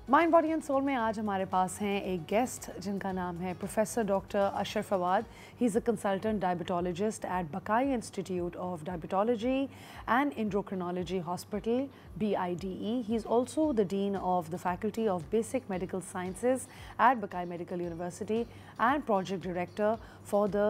Mind body and soul में आज हमारे पास हैं एक गेस्ट जिनका नाम है professor doctor Asher Fawad. He is a consultant diabetologist at Baqai institute of diabetology and endocrinology hospital BIDE. He is also the dean of the Faculty of Basic Medical Sciences at Buckeye Medical University and project director for the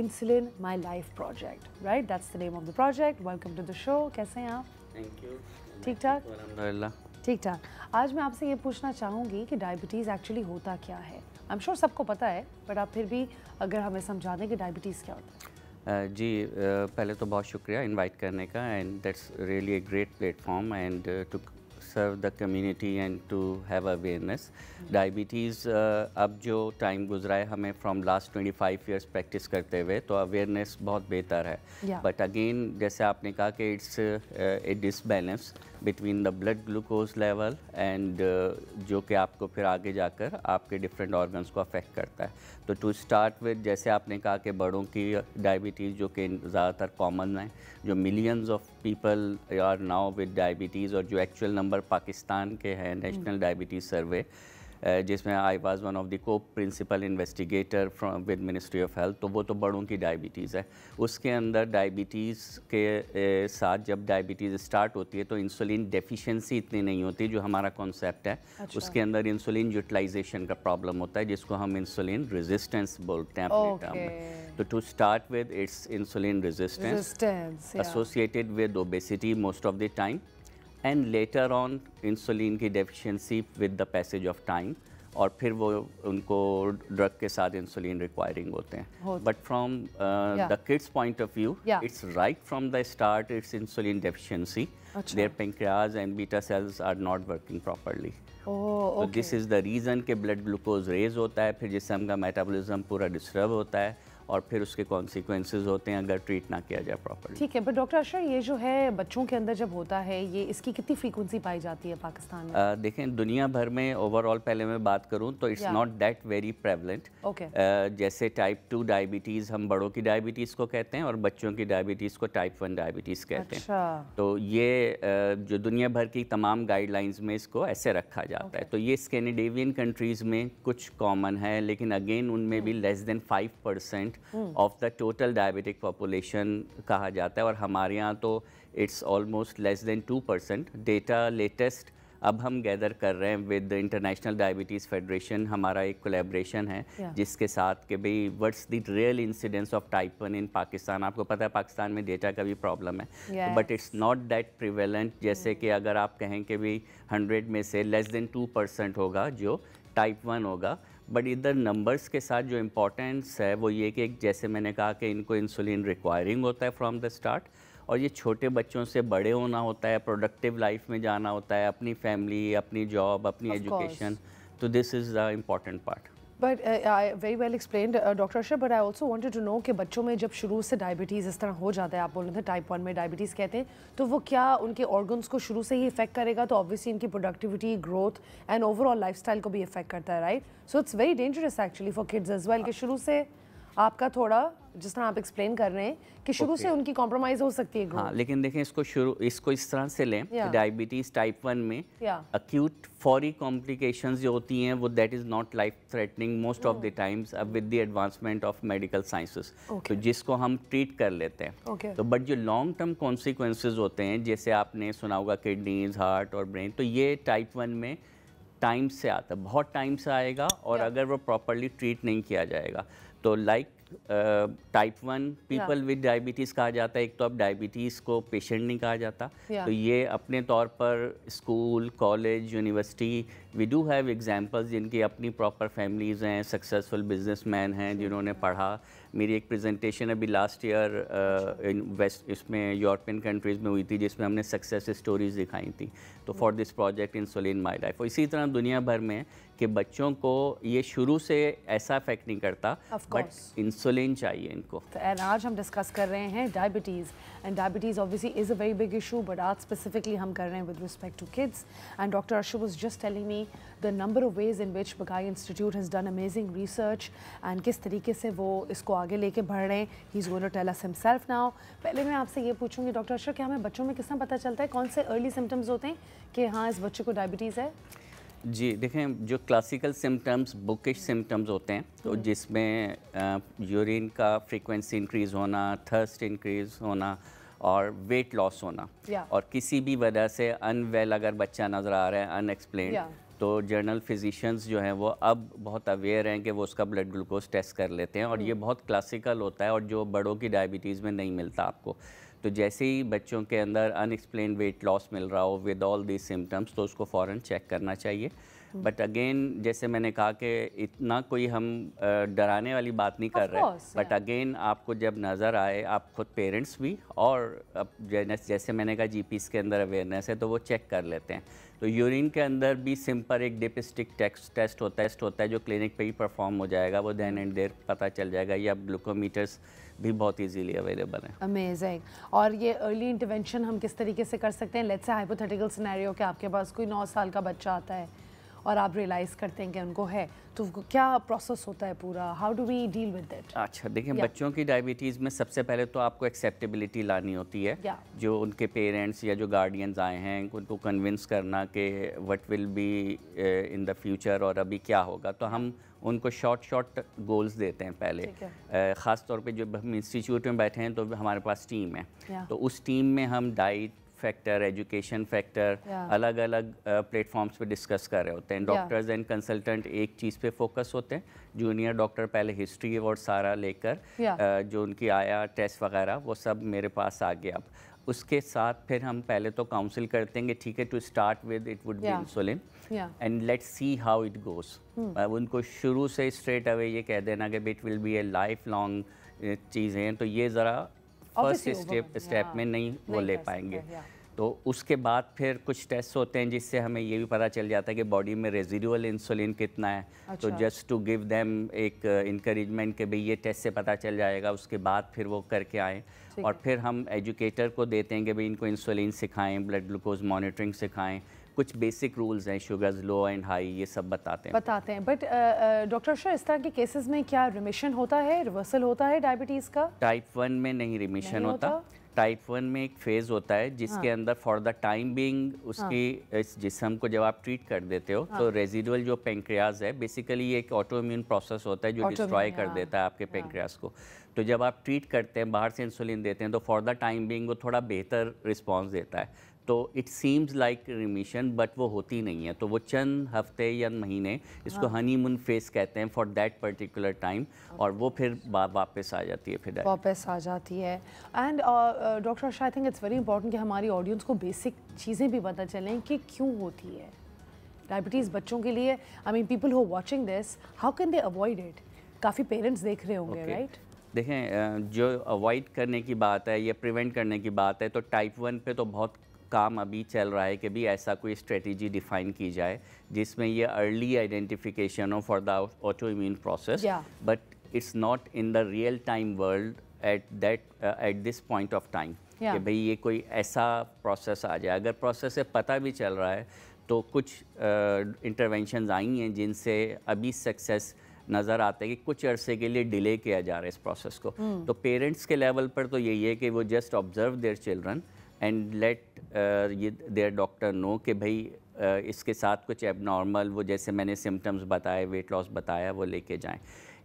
Insulin My Life project. Right? That's the name of the project. Welcome to the show. कैसे हैं आप? Thank you. ठीक ठाक? अल्हम्दुलिल्लाह। ठीक ठाक। आज मैं आपसे ये पूछना चाहूँगी कि डायबिटीज़ एक्चुअली होता क्या है। आई एम श्योर सबको पता है, बट आप फिर भी अगर हमें समझा दें कि डायबिटीज़ क्या होता है। जी पहले तो बहुत शुक्रिया इनवाइट करने का and that's really a great platform and to serve the community and to have awareness. Diabetes अब जो टाइम गुजरा है हमें फ्रॉम लास्ट 25 ईयर्स प्रैक्टिस करते हुए, तो अवेयरनेस बहुत बेहतर है। बट अगेन जैसे आपने कहा कि it's a disbalance between the blood glucose level and जो कि आपको फिर आगे जाकर आपके डिफरेंट ऑर्गन्स को अफेक्ट करता है। तो टू स्टार्ट विद, जैसे आपने कहा कि बड़ों की डायबिटीज़ जो कि ज़्यादातर कॉमन है, जो millions of people are now with diabetes, और जो एक्चुअल नंबर पाकिस्तान के हैं नेशनल डायबिटीज़ सर्वे जिसमें I was one of the co principal investigator from with ministry of health, तो वो तो बड़ों की डायबिटीज़ है। उसके अंदर डायबिटीज़ के साथ जब डायबिटीज़ स्टार्ट होती है तो इंसुलिन डेफिशिएंसी इतनी नहीं होती जो हमारा कॉन्सेप्ट है। अच्छा। उसके अंदर इंसुलिन यूटिलाइजेशन का प्रॉब्लम होता है जिसको हम इंसुलिन रेजिस्टेंस बोलते हैं अपने टर्म में। तो to start with its insulin resistance associated with obesity most of the time, and later on insulin की deficiency with the passage of time, और फिर वो उनको ड्रग के साथ इंसुलिन रिक्वायरिंग होते हैं। But from the kids point of view it's right from the start it's insulin deficiency. Their pancreas and beta cells are not working properly. तो this is the reason कि blood glucose raise होता है, फिर जिस्म का metabolism पूरा disturb होता है और फिर उसके कॉन्सिक्वेंसेज होते हैं अगर ट्रीट ना किया जाए प्रॉपर्ली। ठीक है, बट डॉक्टर अशर ये जो है बच्चों के अंदर जब होता है, ये इसकी कितनी फ्रीक्वेंसी पाई जाती है पाकिस्तान में? देखें दुनिया भर में ओवरऑल पहले मैं बात करूं तो it's not that very prevalent. जैसे टाइप 2 डायबिटीज़ हम बड़ों की डायबिटीज़ को कहते हैं और बच्चों की डायबिटीज़ को टाइप 1 डायबिटीज़ कहते हैं। तो ये जो दुनिया भर की तमाम गाइडलाइंस में इसको ऐसे रखा जाता है। तो ये स्कैंडिनेवियन कंट्रीज़ में कुछ कॉमन है, लेकिन अगेन उनमें भी less than 5% of the total diabetic population कहा जाता है, और हमारे यहाँ तो it's almost less than 2%। Data latest अब हम गैदर कर रहे हैं विद इंटरनेशनल डायबिटीज़ फेडरेशन, हमारा एक कोलैबोरेशन है जिसके साथ कि भाई what's the real incidence of type 1 इन पाकिस्तान। आपको पता है पाकिस्तान में डेटा का भी प्रॉब्लम है, but it's not that prevalent. जैसे कि अगर आप कहें कि भाई 100 में से लेस देन 2% होगा जो टाइप 1 होगा। बट इधर नंबर्स के साथ जो इम्पोर्टेंस है वो ये कि जैसे मैंने कहा कि इनको इंसुलिन रिक्वायरिंग होता है फ्रॉम द स्टार्ट, और ये छोटे बच्चों से बड़े होना होता है, प्रोडक्टिव लाइफ में जाना होता है, अपनी फैमिली, अपनी जॉब, अपनी एजुकेशन। तो this is the important part. But very well explained doctor Ashar, but I also wanted to know कि बच्चों में जब शुरू से डायबिटीज़ इस तरह हो जाता है, आप बोल रहे थे टाइप 1 में डायबिटीज़ कहते हैं, तो वो क्या उनके ऑर्गन्स को शुरू से ही इफेक्ट करेगा? तो ऑब्वियसली इनकी productivity, growth and overall lifestyle को भी इफेक्ट करता है, right? So it's very dangerous actually for kids as well कि शुरू से आपका थोड़ा जिस तरह आप एक्सप्लेन कर रहे हैं कि शुरू से उनकी कॉम्प्रोमाइज हो सकती है। हाँ, लेकिन देखें इसको इस तरह से लें कि डायबिटीज़ टाइप 1 में अक्यूट फौरी कॉम्प्लिकेशंस जो होती हैं वो that is not life threatening most of the times with the advancement of medical sciences, तो जिसको हम ट्रीट कर लेते हैं। तो बट जो लॉन्ग टर्म कॉन्सिक्वेंसेज होते हैं, जैसे आपने सुना होगा किडनीज, हार्ट और ब्रेन, तो ये टाइप 1 में टाइम से आता है, बहुत टाइम से आएगा, और अगर वो प्रॉपरली ट्रीट नहीं किया जाएगा तो like type 1 people with diabetes कहा जाता है। एक तो अब डायबिटीज़ को पेशेंट नहीं कहा जाता, तो ये अपने तौर पर school, college, university, we do have examples जिनकी अपनी प्रॉपर फैमिलीज़ हैं, सक्सेसफुल बिजनेसमैन हैं जिन्होंने पढ़ा। मेरी एक प्रेजेंटेशन अभी लास्ट ईयर इन वेस्ट इसमें यूरोपियन कंट्रीज़ में हुई थी जिसमें हमने सक्सेस स्टोरीज दिखाई थी, तो for this project insulin my life. और इसी तरह दुनिया भर में कि बच्चों को ये शुरू से ऐसा इफेक्ट नहीं करता, बट इंसुलिन चाहिए इनको। एंड आज हम डिस्कस कर रहे हैं diabetes, and diabetes obviously is a very big issue, but आज स्पेसिफिकली हम कर रहे हैं with respect to kids. And doctor Asher was just telling me the number of ways in which Baqai institute has done amazing research, and किस तरीके से वो इसको आगे लेके बढ़ रहे हैं। He is going to tell us himself now. पहले मैं आपसे ये पूछूंगी डॉक्टर अशर, क्या हमें बच्चों में किस तरह पता चलता है, कौन से अर्ली सिम्टम्स होते हैं कि हाँ इस बच्चे को डायबिटीज़ है? जी देखें, जो क्लासिकल सिम्टम्स बुकिश सिम्टम्स होते हैं, तो जिसमें यूरिन का फ्रीक्वेंसी इंक्रीज़ होना, थर्स्ट इंक्रीज़ होना और वेट लॉस होना, और किसी भी वजह से अनवेल अगर बच्चा नज़र आ रहा है अनएक्सप्लेन्ड, तो जर्नल फिजिशियंस जो हैं वो अब बहुत अवेयर हैं कि वो उसका ब्लड ग्लूकोज टेस्ट कर लेते हैं, और ये बहुत क्लासिकल होता है और जो बड़ों की डायबिटीज़ में नहीं मिलता आपको। तो जैसे ही बच्चों के अंदर अनएक्सप्लेन्ड वेट लॉस मिल रहा हो विद ऑल दीज सिम्टम्स, तो उसको फ़ौरन चेक करना चाहिए। बट अगेन जैसे मैंने कहा कि इतना कोई हम डराने वाली बात नहीं कर रहे, बट अगेन आपको जब नज़र आए, आप खुद पेरेंट्स भी, और अब जैसे मैंने कहा जीपीज़ के अंदर अवेयरनेस है तो वो चेक कर लेते हैं। तो यूरिन के अंदर भी सिंपल एक डिपिस्टिक टेस्ट होता है जो क्लिनिक पे ही परफॉर्म हो जाएगा, वो देन एंड देयर पता चल जाएगा, या ग्लूकोमीटर्स भी बहुत इजीली अवेलेबल हैं। अमेजिंग। और ये अर्ली इंटरवेंशन हम किस तरीके से कर सकते हैं? लेट्स से हाइपोथेटिकल सिनेरियो कि आपके पास कोई 9 साल का बच्चा आता है और आप रियलाइज़ करते हैं कि उनको है, तो क्या प्रोसेस होता है पूरा? How do we deal with it? अच्छा देखिए, बच्चों की डायबिटीज़ में सबसे पहले तो आपको एक्सेप्टेबिलिटी लानी होती है। जो उनके पेरेंट्स या जो गार्डियंस आए हैं उनको कन्विंस करना कि what will be in the future, और अभी क्या होगा। तो हम उनको शॉर्ट गोल्स देते हैं पहले। ख़ास तौर पे जब हम इंस्टीट्यूट में बैठे हैं तो हमारे पास टीम है, तो उस टीम में हम डाइट फैक्टर, एजुकेशन फैक्टर, अलग अलग प्लेटफॉर्म्स पे डिस्कस कर रहे होते हैं। डॉक्टर्स एंड कंसल्टेंट एक चीज़ पे फोकस होते हैं, जूनियर डॉक्टर पहले हिस्ट्री और सारा लेकर जो उनकी आया टेस्ट वगैरह वो सब मेरे पास आ गया। अब उसके साथ फिर हम पहले तो काउंसिल करते हैं कि ठीक है, to start with it would be insulin and let's see how it goes. उनको शुरू से स्ट्रेट अवे ये कह देना कि it will be a life long चीज़ें, तो ये ज़रा फर्स्ट स्टेप में नहीं वो ले पाएंगे। तो उसके बाद फिर कुछ टेस्ट होते हैं जिससे हमें ये भी पता चल जाता है कि बॉडी में रेजिडुअल इंसुलिन कितना है। तो जस्ट टू गिव देम एक इंकरेजमेंट कि भाई ये टेस्ट से पता चल जाएगा, उसके बाद फिर वो करके आएँ। और फिर हम एजुकेटर को देते हैं कि भाई इनको इंसुलिन सिखाएं, ब्लड ग्लूकोज मॉनिटरिंग सिखाएं, कुछ बेसिक रूल्स हैं, शुगर्स लो एंड हाई, ये सब बताते हैं। बट डॉक्टर अशर, इस तरह के केसेस में क्या रिमिशन होता है, रिवर्सल होता है डायबिटीज़ का? टाइप 1 में नहीं रिमिशन होता। टाइप 1 में एक फेज़ होता है जिसके अंदर फॉर द टाइम बीइंग उसकी इस जिस्म को जब आप ट्रीट कर देते हो तो रेजिडुअल जो पेंक्रियाज है, बेसिकली ये एक ऑटो इम्यून प्रोसेस होता है जो डिस्ट्रॉय कर देता है आपके पेंक्रियाज को। तो जब आप ट्रीट करते हैं, बाहर से इंसुलिन देते हैं, तो फॉर द टाइम बीइंग वो थोड़ा बेहतर रिस्पॉन्स देता है। तो it seems like remission, but वो होती नहीं है। तो वो चंद हफ्ते या महीने, इसको हनीमून फेस कहते हैं फॉर दैट पर्टिकुलर टाइम, और वो फिर वापस आ जाती है, फिर वापस आ जाती है। And doctor Ashar, I think it's very important कि हमारी ऑडियंस को बेसिक चीज़ें भी पता चलें कि क्यों होती है डायबिटीज़ बच्चों के लिए। I mean people who watching this, how can they avoid it? काफ़ी पेरेंट्स देख रहे होंगे, राइट? देखें, जो अवॉइड करने की बात है या प्रिवेंट करने की बात है, तो टाइप 1 पे तो बहुत काम अभी चल रहा है कि भी ऐसा कोई स्ट्रेटजी डिफाइन की जाए जिसमें ये अर्ली आइडेंटिफिकेशन हो for the auto immune process, but it's not in the real time world at this point of time कि भाई ये कोई ऐसा प्रोसेस आ जाए। अगर प्रोसेस से पता भी चल रहा है तो कुछ इंटरवेंशंस आई हैं जिनसे अभी सक्सेस नज़र आते हैं कि कुछ अरसे के लिए डिले किया जा रहा है इस प्रोसेस को। तो पेरेंट्स के लेवल पर तो यही है कि वो just observe their children and let their doctor know कि भाई इसके साथ कुछ एबनॉर्मल, वो जैसे मैंने सिम्टम्स बताए, वेट लॉस बताया, वो लेके जाएं।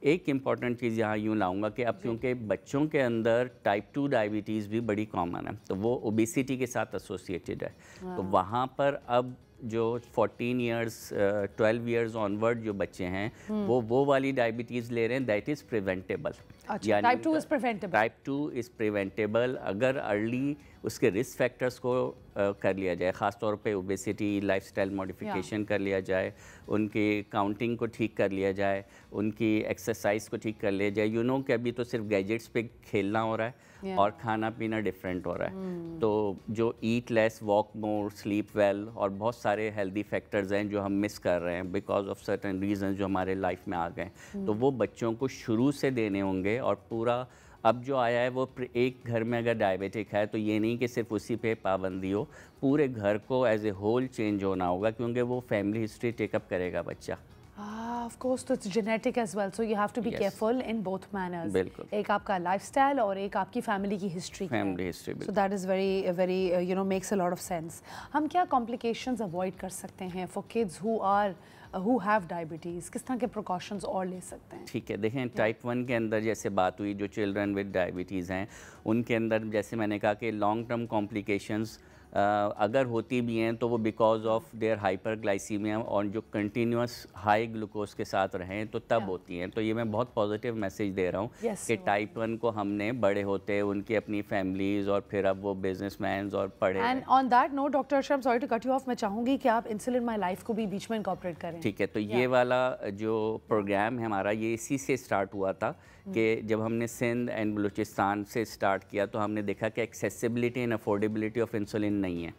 एक इम्पॉर्टेंट चीज़ यहाँ यूँ लाऊंगा कि अब क्योंकि बच्चों के अंदर टाइप 2 डायबिटीज़ भी बड़ी कॉमन है, तो वो ओबेसिटी के साथ एसोसिएटेड है। तो वहाँ पर अब जो 14 ईयर्स 12 ईयर्स ऑनवर्ड जो बच्चे हैं वो वाली डायबिटीज़ ले रहे हैं, that is preventable. Type 2 is preventable. Type 2 is preventable अगर अर्ली उसके रिस्क फैक्टर्स को कर लिया जाए, ख़ास तौर पे ओबेसिटी, लाइफस्टाइल मॉडिफिकेशन कर लिया जाए, उनकी काउंटिंग को ठीक कर लिया जाए, उनकी एक्सरसाइज को ठीक कर लिया जाए। यू नो कि अभी तो सिर्फ गैजेट्स पे खेलना हो रहा है और खाना पीना डिफरेंट हो रहा है। तो जो ईट लेस, वॉक मोर, स्लीप वेल और बहुत सारे हेल्दी फैक्टर्स हैं जो हम मिस कर रहे हैं बिकॉज ऑफ सर्टेन रीजन जो हमारे लाइफ में आ गए, तो वो बच्चों को शुरू से देने होंगे। और पूरा अब जो आया है वो एक घर में अगर डायबिटिक है तो ये नहीं कि सिर्फ उसी पे पाबंदी हो, पूरे घर को एज ए होल चेंज होना होगा क्योंकि वो फैमिली हिस्ट्री टेकअप करेगा बच्चा। ऑफ कोर्स, तो it's genetic as well, so you have to be Yes. Careful in both manners. बिल्कुल। एक आपका लाइफस्टाइल और एक आपकी फैमिली की history. Family history. So that is very very you know makes a lot of sense. हम क्या complications avoid कर सकते हैं for kids who have diabetes? किस तरह के प्रिकॉशंस और ले सकते हैं? ठीक है, देखें टाइप 1 के अंदर जैसे बात हुई, जो चिल्ड्रन विद डायबिटीज़ हैं उनके अंदर जैसे मैंने कहा कि लॉन्ग टर्म कॉम्प्लिकेशंस अगर होती भी हैं तो वो बिकॉज ऑफ देयर हाइपरग्लाइसीमिया और जो कंटिन्यूस हाई ग्लूकोज के साथ रहें तो तब होती हैं। तो ये मैं बहुत पॉजिटिव मैसेज दे रहा हूँ कि टाइप 1 को हमने बड़े होते उनकी अपनी फैमिलीज़ और फिर अब वो बिजनेसमैन और पढ़े। And on that note doctor Ashraf, sorry to cut you off, मैं चाहूँगी कि आप इंसुलिन माई लाइफ को भी बीच में इंकॉर्पोरेट करें। ठीक है, तो ये वाला जो प्रोग्राम है हमारा, ये इसी से स्टार्ट हुआ था कि जब हमने सिंध एंड बलूचिस्तान से स्टार्ट किया तो हमने देखा कि accessibility and affordability of insulin नहीं है।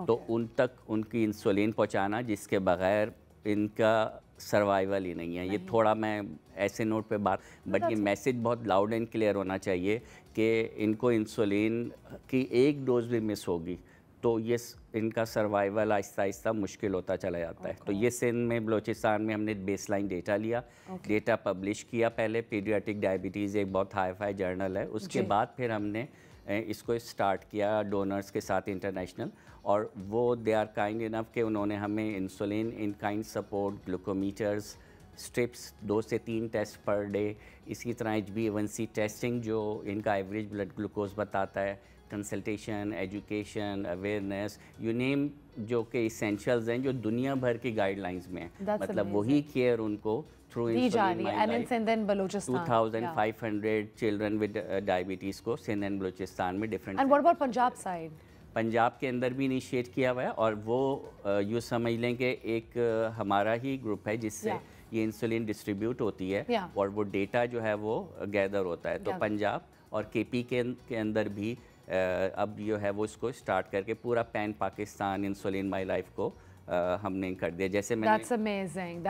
तो उन तक उनकी इंसुलिन पहुंचाना जिसके बगैर इनका सर्वाइवल ही नहीं है। ये थोड़ा मैं ऐसे नोट पे बात, बट ये मैसेज बहुत लाउड एंड क्लियर होना चाहिए कि इनको इंसुलिन की एक डोज भी मिस होगी तो ये इनका सर्वाइवल आहिस्ता आहिस्ता मुश्किल होता चला जाता है। तो ये सिंध में बलूचिस्तान में हमने बेसलाइन डेटा लिया, डेटा पब्लिश किया पहले, पीडियाट्रिक डायबिटीज़ एक बहुत हाई फाई जर्नल है, उसके बाद फिर हमने इसको स्टार्ट किया डोनर्स के साथ इंटरनेशनल, और वो दे आर काइंड इनफ कि उन्होंने हमें insulin in kind support, glucometers, strips 2 से 3 टेस्ट पर डे, इसी तरह HbA1c टेस्टिंग जो इनका एवरेज ब्लड ग्लूकोज बताता है, consultation, education, awareness, you name, जो कि इसेंशियल्स हैं जो दुनिया भर की गाइडलाइंस में है। मतलब वही केयर उनको through insulin my life. 2500 children with diabetes को सिंध एंड बलूचिस्तान में different. And what about Punjab side? Punjab के अंदर भी इनिशिएट किया हुआ है, और वो यूँ समझ लें कि एक हमारा ही ग्रुप है जिससे ये इंसुलिन डिस्ट्रीब्यूट होती है और वो डेटा जो है वो गैदर होता है। तो पंजाब और KP के अंदर भी अब जो है वो इसको स्टार्ट करके पूरा pan Pakistan insulin my life को हमने कर दिया। जैसे मैंने That's amazing.